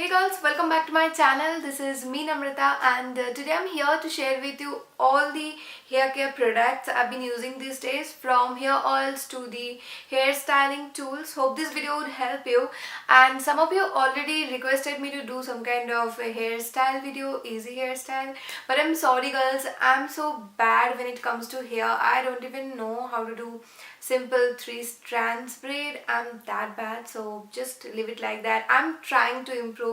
Hey girls, welcome back to my channel. This is me Namrata, and today I'm here to share with you all the hair care products I've been using these days, from hair oils to the hair styling tools. Hope this video would help you. And some of you already requested me to do some kind of a hairstyle video, easy hairstyle, but I'm sorry girls, I'm so bad when it comes to hair. I don't even know how to do simple 3 strands braid. I'm that bad, so just leave it like that. I'm trying to improve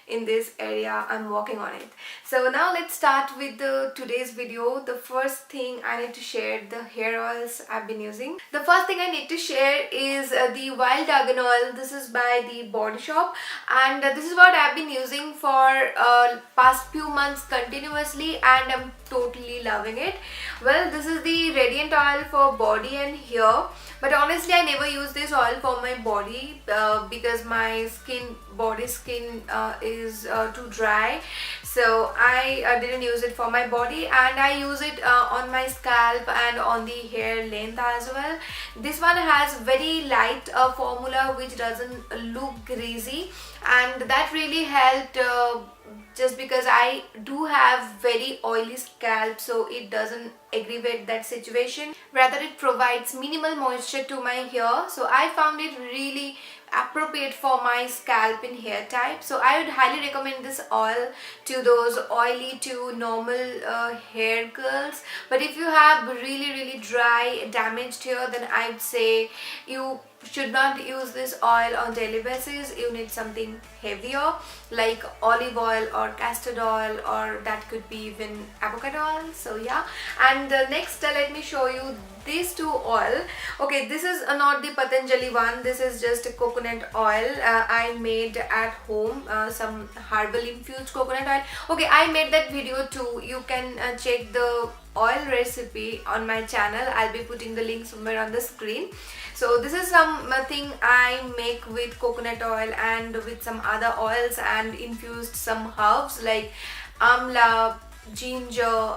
in this area. I'm working on it. So now let's start with today's video. The first thing I need to share, the hair oils I've been using. The first thing I need to share is the Wild Argan oil. This is by the Body Shop, and this is what I've been using for past few months continuously, and I'm totally loving it. Well, this is the Radiant oil for body and hair, but honestly I never use this oil for my body because my body skin is too dry, so I didn't use it for my body, and I use it on my scalp and on the hair length as well. This one has very light formula which doesn't look greasy, and that really helped just because I do have very oily scalp, so it doesn't aggravate that situation. Rather, it provides minimal moisture to my hair, so I found it really appropriate for my scalp and hair type. So I would highly recommend this oil to those oily to normal hair girls. But if you have really dry damaged hair, then I would say you should not use this oil on daily basis. You need something heavier like olive oil or castor oil, or that could be even avocado oil. So yeah, and next let me show you these two oil. Okay, this is not the Patanjali one. This is just a coconut oil I made at home, some herbal infused coconut oil. Okay, I made that video too. You can check the oil recipe on my channel. I'll be putting the link somewhere on the screen. So this is something I make with coconut oil and with some other oils, and infused some herbs like amla, ginger,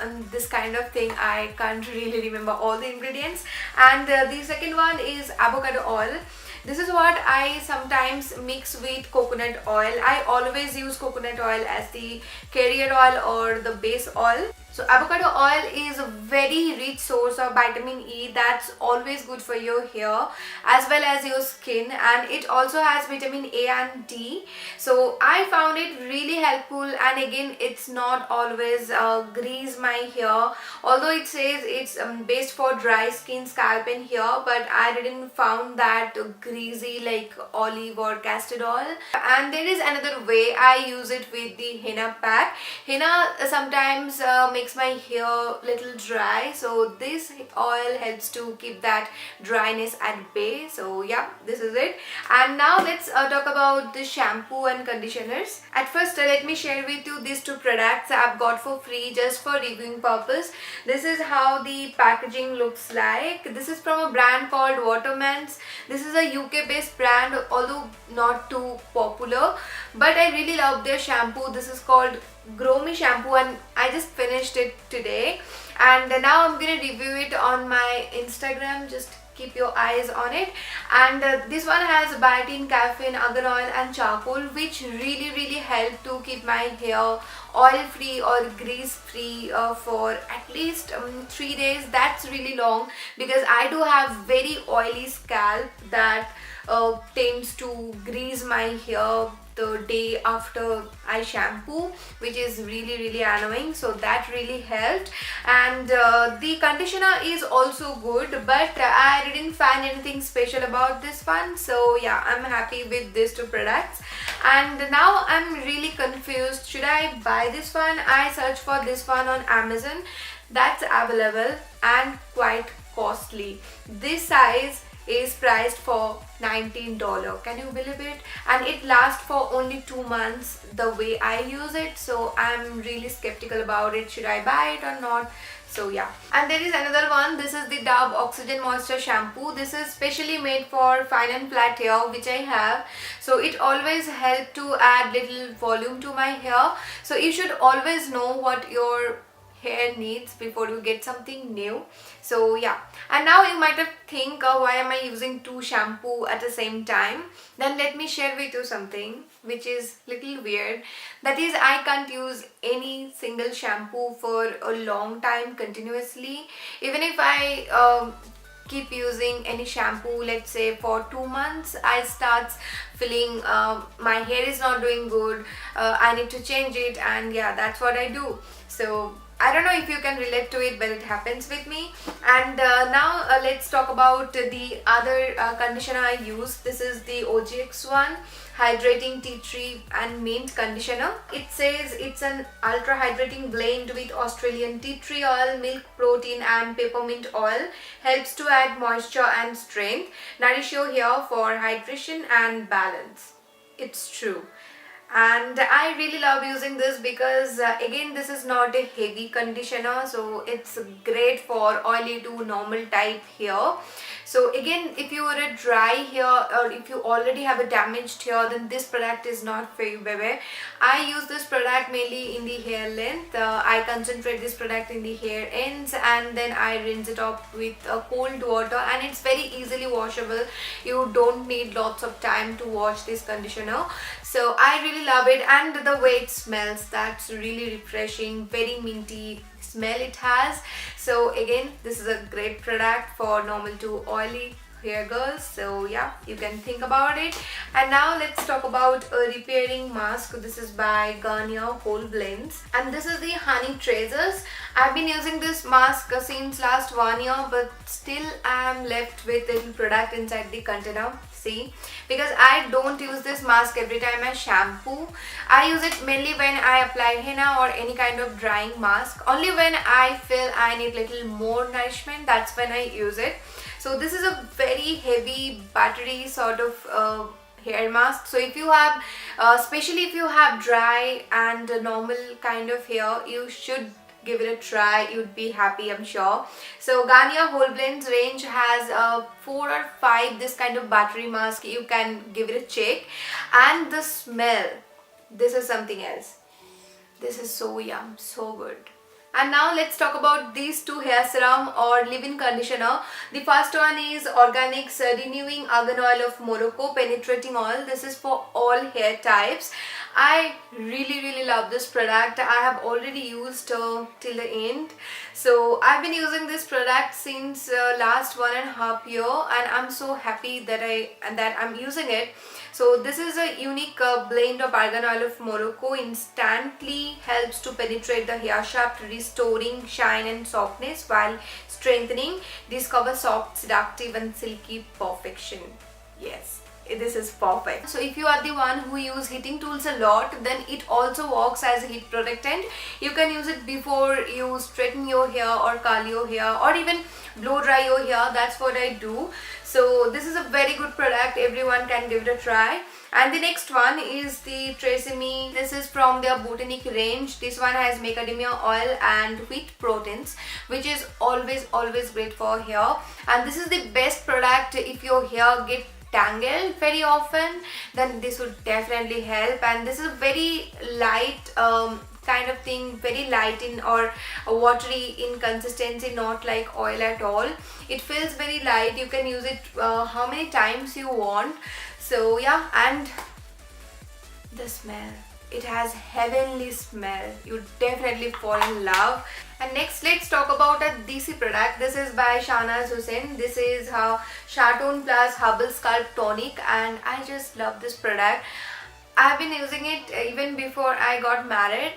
and this kind of thing. I can't really remember all the ingredients. And the second one is avocado oil. This is what I sometimes mix with coconut oil. I always use coconut oil as the carrier oil or the base oil. So avocado oil is a very rich source of vitamin E that's always good for your hair as well as your skin, and it also has vitamin A and D. So I found it really helpful, and again, it's not always grease my hair, although it says it's best for dry skin, scalp and hair, but I didn't found that greasy like olive or castor oil. And there is another way I use it with the henna pack. Henna sometimes makes my hair little dry, so this oil helps to keep that dryness at bay. So yeah, this is it. And now let's talk about the shampoo and conditioners. At first, let me share with you these two products I've got for free just for reviewing purpose. This is how the packaging looks like. This is from a brand called Waterman's. This is a UK based brand, although not too popular, but I really love their shampoo. This is called Grow Me shampoo, and I just finished it today, and now I'm gonna review it on my Instagram. Just keep your eyes on it. And this one has biotin, caffeine, argan oil and charcoal, which really help to keep my hair oil free or grease free for at least 3 days. That's really long because I do have very oily scalp that tends to grease my hair the day after I shampoo, which is really annoying. So that really helped. And the conditioner is also good, but I didn't find anything special about this one. So yeah, I'm happy with these two products. And now I'm really confused. Should I buy this one? I searched for this one on Amazon. That's available and quite costly. This size is priced for $19. Can you believe it? And it lasts for only 2 months the way I use it, so I'm really skeptical about it. Should I buy it or not? So yeah. And there is another one. This is the Dove Oxygen Moisture Shampoo. This is specially made for fine and flat hair, which I have, so it always helps to add little volume to my hair. So you should always know what your hair needs before you get something new. So yeah, and now you might have think why am I using two shampoo at the same time. Then let me share with you something. which is little weird. That is, I can't use any single shampoo for a long time continuously. Even if I keep using any shampoo, let's say for 2 months, I start feeling my hair is not doing good, I need to change it, and yeah, that's what I do. So I don't know if you can relate to it, but it happens with me. And now let's talk about the other conditioner I use. This is the OGX one, Hydrating Tea Tree and Mint Conditioner. It says it's an ultra hydrating blend with Australian tea tree oil, milk protein and peppermint oil. Helps to add moisture and strength. Nourish your hair for hydration and balance. It's true. And I really love using this because again, this is not a heavy conditioner, so it's great for oily to normal type hair. So again, if you are a dry hair or if you already have a damaged hair, then this product is not for you, baby. I use this product mainly in the hair length. I concentrate this product in the hair ends, and then I rinse it off with cold water, and it's very easily washable. You don't need lots of time to wash this conditioner. So I really love it, and the way it smells, that's really refreshing, very minty smell it has. So again, this is a great product for normal to oily hair girls. So yeah, you can think about it. And now let's talk about a repairing mask. This is by Garnier Whole Blends, and this is the Honey Treasures. I've been using this mask since last 1 year, but still I'm left with a little product inside the container. See, because I don't use this mask every time I shampoo. I use it mainly when I apply henna or any kind of drying mask. Only when I feel I need little more nourishment, that's when I use it. So this is a very heavy buttery sort of hair mask. So if you have especially if you have dry and normal kind of hair, you should give it a try. You'd be happy, I'm sure. So Garnier Whole Blends range has 4 or 5 this kind of buttery mask. You can give it a check. And the smell, this is something else. This is so yum, so good. And now let's talk about these two hair serum or leave-in conditioner. The first one is Organics Renewing Argan Oil of Morocco Penetrating Oil. This is for all hair types. I really love this product. I have already used till the end. So I've been using this product since last 1.5 years, and I'm so happy that I'm using it. So this is a unique blend of argan oil of Morocco. Instantly helps to penetrate the hair shaft, restoring shine and softness while strengthening. Discover soft, seductive and silky perfection. Yes, this is perfect. So if you are the one who use heating tools a lot, then it also works as a heat protectant. You can use it before you straighten your hair or curl your hair or even blow dry your hair. That's what I do. So this is a very good product. Everyone can give it a try. And the next one is the Tresemme. This is from their Botanic range. This one has macadamia oil and wheat proteins, which is always great for hair. And this is the best product if your hair gets tangled very often, then this would definitely help. And this is a very light kind of thing, very light in or watery in consistency, not like oil at all. It feels very light. You can use it how many times you want. So yeah, and the smell, it has heavenly smell. You definitely fall in love. And next, let's talk about a DC product. This is by Shahnaz Hussain. This is Chartone Plus Herbal Scalp Tonic, and I just love this product. I've been using it even before I got married.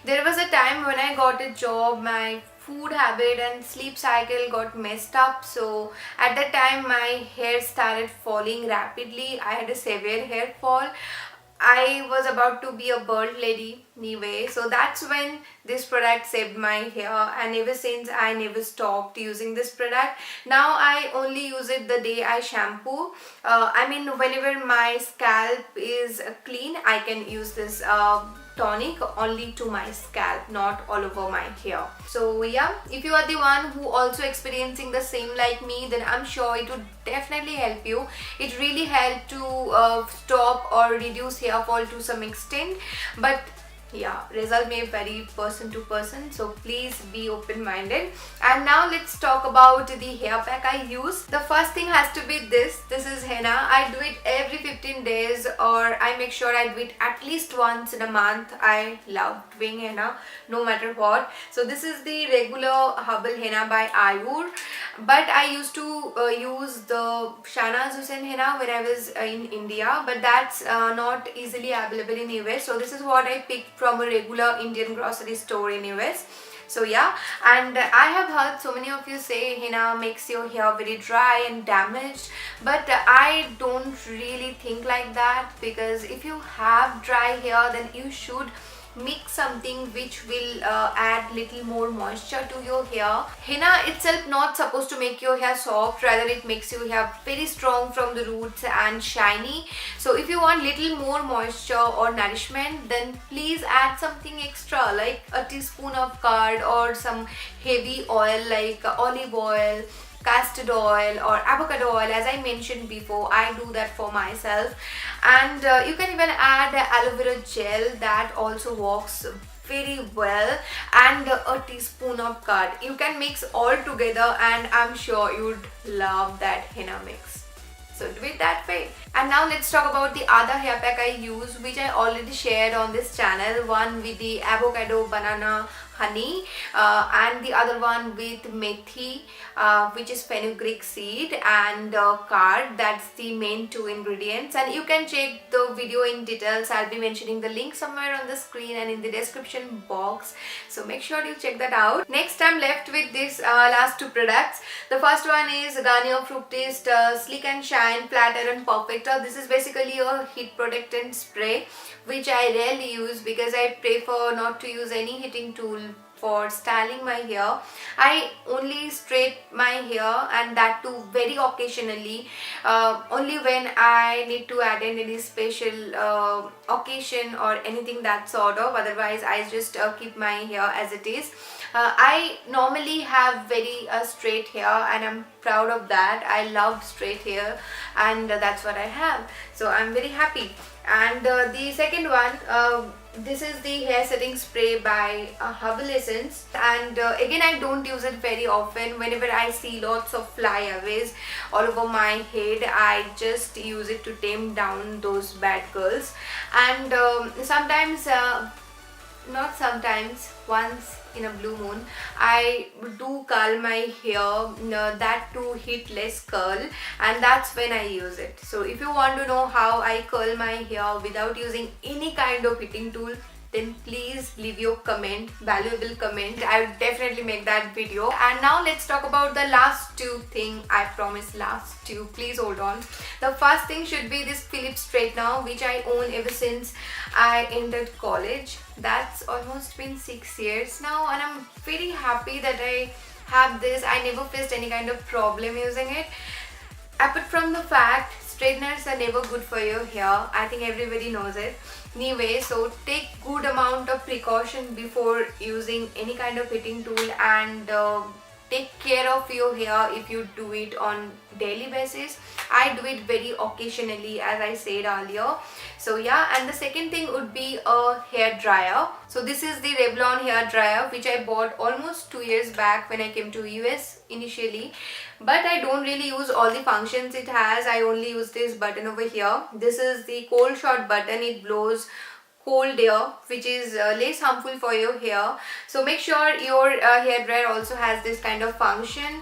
There was a time when I got a job, my food habit and sleep cycle got messed up. So at that time my hair started falling rapidly. I had a severe hair fall. I was about to be a bald lady anyway, so that's when this product saved my hair, and ever since I never stopped using this product. Now I only use it the day I shampoo. I mean, whenever my scalp is clean, I can use this tonic only to my scalp, not all over my hair. So yeah, if you are the one who also experiencing the same like me, then I'm sure it would definitely help you. It really helped to stop or reduce hair fall to some extent. But yeah, result may vary person to person, so please be open-minded. And now let's talk about the hair pack I use. The first thing has to be this is henna. I do it every 15 days, or I make sure I do it at least once in a month. I love doing henna no matter what. So this is the regular herbal henna by Ayur, but I used to use the Shana Hussain henna when I was in India, but that's not easily available in US. So this is what I picked from a regular Indian grocery store in US. So yeah, and I have heard so many of you say henna makes your hair very dry and damaged, but I don't really think like that, because if you have dry hair, then you should mix something which will add little more moisture to your hair. Henna itself not supposed to make your hair soft, rather it makes your hair very strong from the roots and shiny. So if you want little more moisture or nourishment, then please add something extra like a teaspoon of curd or some heavy oil like olive oil, castor oil or avocado oil. As I mentioned before, I do that for myself. And you can even add aloe vera gel, that also works very well, and a teaspoon of curd. You can mix all together and I'm sure you'd love that henna mix. So do it that way. And now let's talk about the other hair pack I use, which I already shared on this channel. One with the avocado banana honey, and the other one with methi, which is fenugreek seed, and curd. That's the main two ingredients, and you can check the video in details. I'll be mentioning the link somewhere on the screen and in the description box, so make sure you check that out. Next, I'm left with this last two products. The first one is Garnier Fructist Sleek and Shine Flat Iron Perfector. This is basically a heat protectant spray, which I rarely use because I prefer not to use any heating tool for styling my hair. I only straight my hair, and that too very occasionally, only when I need to attend any special occasion or anything that sort of. Otherwise I just keep my hair as it is. I normally have very straight hair, and I'm proud of that. I love straight hair, and that's what I have, so I'm very happy. And the second one, this is the hair setting spray by Herbal Essence, and again I don't use it very often. Whenever I see lots of flyaways all over my head, I just use it to tame down those bad curls. And sometimes, not sometimes, once in a blue moon, I do curl my hair, that to hit less curl, and that's when I use it. So if you want to know how I curl my hair without using any kind of heating tool, then please leave your comment, valuable comment. I would definitely make that video. And now let's talk about the last two thing. I promise, last two, please hold on. The first thing should be this Philips straightener, which I own ever since I entered college. That's almost been 6 years now, and I'm very happy that I have this. I never faced any kind of problem using it. Apart from the fact, straighteners are never good for your hair. I think everybody knows it. Anyway, so take good amount of precaution before using any kind of heating tool, and take care of your hair if you do it on daily basis. I do it very occasionally, as I said earlier. So yeah, and the second thing would be a hair dryer. So this is the Revlon hair dryer, which I bought almost 2 years back when I came to US initially, but I don't really use all the functions it has. I only use this button over here. This is the cold shot button. It blows cold air, which is less harmful for your hair. So make sure your hair dryer also has this kind of function.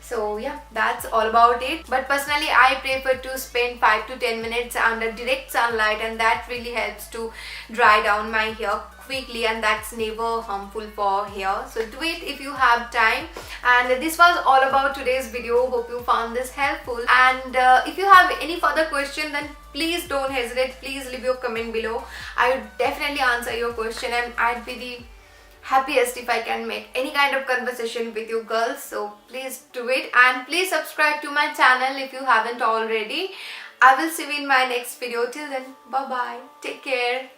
So yeah, that's all about it. But personally, I prefer to spend 5 to 10 minutes under direct sunlight, and that really helps to dry down my hair quickly, and that's never harmful for hair. So do it if you have time. And this was all about today's video. Hope you found this helpful, and if you have any further question, then please don't hesitate. Please leave your comment below. I would definitely answer your question, and I'd be the happiest if I can make any kind of conversation with you girls. So please do it, and please subscribe to my channel if you haven't already. I will see you in my next video. Till then, bye bye, take care.